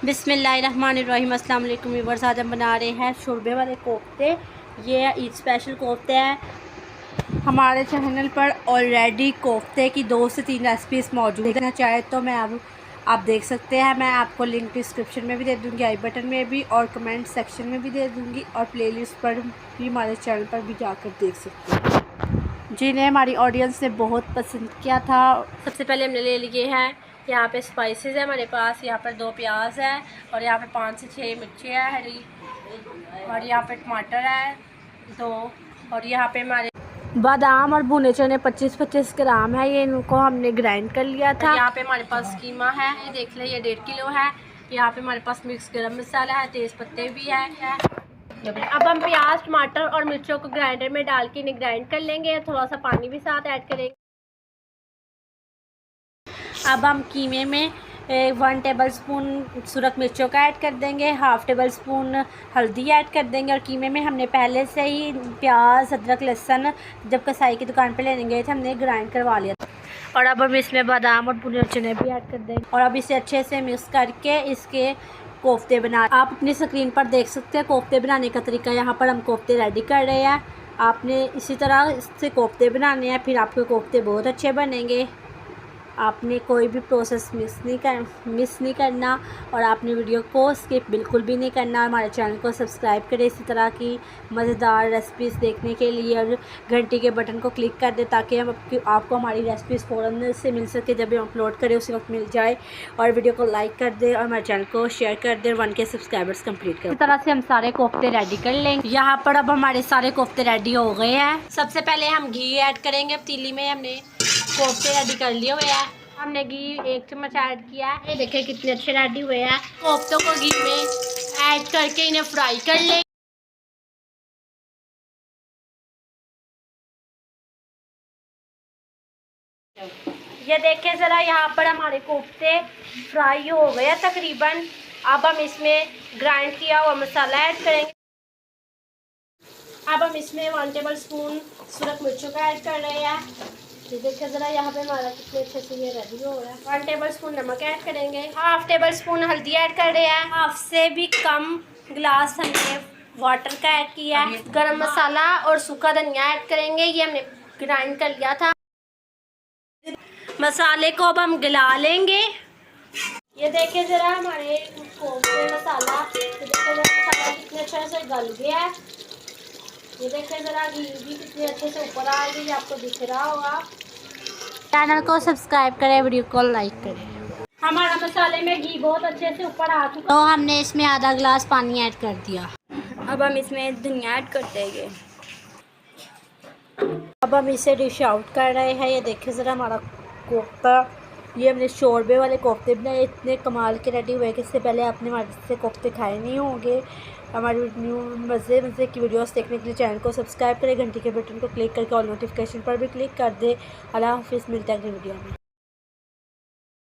बिस्मिल्लाहिर्रहमानिर्रहीम। अस्सलाम वालेकुम व्यूअर्स, आज हम बना रहे हैं शोरबे वाले कोफ्ते। ये ईद स्पेशल कोफ्ते हैं। हमारे चैनल पर ऑलरेडी कोफ्ते की 2 से 3 रेसिपीज़ मौजूद है। देखना चाहे तो मैं अब आप देख सकते हैं। मैं आपको लिंक डिस्क्रिप्शन में भी दे दूँगी, आई बटन में भी, और कमेंट सेक्शन में भी दे दूँगी, और प्लेलिस्ट पर भी हमारे चैनल पर भी जाकर देख सकते हैं, जिन्हें हमारी ऑडियंस ने बहुत पसंद किया था। सबसे पहले हमने ले लिए हैं यहाँ पे स्पाइसेस है हमारे पास। यहाँ पर 2 प्याज है, और यहाँ पे 5 से 6 मिर्ची है हरी, और यहाँ पे टमाटर है 2, और यहाँ पे हमारे बादाम और भुने चने 25-25 ग्राम है। ये इनको हमने ग्राइंड कर लिया था। यहाँ पे हमारे पास कीमा है, ये देख लें, ये 1.5 किलो है। यहाँ पे हमारे पास मिक्स गरम मसाला है, तेज़ पत्ते भी है। अब हम प्याज, टमाटर और मिर्चों को ग्राइंडर में डाल के इन्हें ग्राइंड कर लेंगे। थोड़ा सा पानी भी साथ ऐड करेंगे। अब हम कीमे में 1 टेबलस्पून सुरख मिर्चों का ऐड कर देंगे, 1/2 टेबलस्पून हल्दी ऐड कर देंगे। और कीमे में हमने पहले से ही प्याज, अदरक, लहसुन जब कसाई की दुकान पे लेने गए थे हमने ग्राइंड करवा लिया था। और अब हम इसमें बादाम और भुने चने भी ऐड कर देंगे, और अब इसे अच्छे से मिक्स करके इसके कोफ्ते बना। आप अपनी स्क्रीन पर देख सकते हैं कोफ्ते बनाने का तरीका। यहाँ पर हम कोफ्ते रेडी कर रहे हैं। आपने इसी तरह इससे कोफ्ते बनाने हैं, फिर आपके कोफ्ते बहुत अच्छे बनेंगे। आपने कोई भी प्रोसेस मिस नहीं करना, और आपने वीडियो को स्किप बिल्कुल भी नहीं करना। हमारे चैनल को सब्सक्राइब करें इसी तरह की मज़ेदार रेसिपीज़ देखने के लिए, और घंटी के बटन को क्लिक कर दें ताकि आपको हमारी रेसिपीज़ फ़ौरन से मिल सके। जब हम अपलोड करें उसी वक्त मिल जाए। और वीडियो को लाइक कर दें और हमारे चैनल को शेयर कर दें, 1K सब्सक्राइबर्स कंप्लीट करें। इस तरह से हम सारे कोफ्ते रेडी कर लेंगे। यहाँ पर अब हमारे सारे कोफ्ते रेडी हो गए हैं। सबसे पहले हम घी ऐड करेंगे। अब तीली में हमने कोफ्ते रेडी कर लिए हुए हैं। हमने घी 1 चम्मच ऐड किया है। ये देखिए कितने अच्छे रेडी हुए हैं। कोफ्तों को घी में ऐड करके इन्हें फ्राई कर लें। ये देखिए ज़रा, यहाँ पर हमारे कोफ्ते फ्राई हो गए हैं तकरीबन। अब हम इसमें ग्राइंड किया हुआ मसाला ऐड करेंगे। अब हम इसमें 1 टेबलस्पून सुरख मिर्चों का ऐड कर रहे हैं। ये देखिए ज़रा, यहाँ पे हमारा कितने अच्छे से ये रेडी हो रहा है। 1 टेबलस्पून नमक ऐड करेंगे, 1/2 टेबलस्पून हल्दी ऐड कर रहे हैं, 1/2 से भी कम गिलास हमने वाटर का ऐड किया है। गरम मसाला और सूखा धनिया ऐड करेंगे, ये हमने ग्राइंड कर लिया था। मसाले को अब हम गला लेंगे। ये देखिए ज़रा हमारे कोफ्ते मसाला, मसाला कितने अच्छे से गल गया है। ये देखिए ज़रा, घी भी कितने अच्छे से ऊपर आ गई, आपको दिख रहा होगा। चैनल को सब्सक्राइब करें, वीडियो को लाइक करें। हमारा मसाले में घी बहुत अच्छे से ऊपर आ चुका, तो हमने इसमें आधा गिलास पानी ऐड कर दिया। अब हम इसमें धनिया ऐड कर देंगे। अब हम इसे डिश आउट कर रहे हैं। ये देखिए ज़रा हमारा कोफ्ता, ये हमने शोरबे वाले कोफ्ते बनाए, इतने कमाल के रेडी हुए कि इससे पहले आपने हमारे से कोफ्ते खाए नहीं होंगे। हमारी न्यू मज़े की वीडियोस देखने के लिए चैनल को सब्सक्राइब करें, घंटी के बटन को क्लिक करके ऑल नोटिफिकेशन पर भी क्लिक कर दें। अल्लाह हाफिज़, मिलते हैं अगली वीडियो में।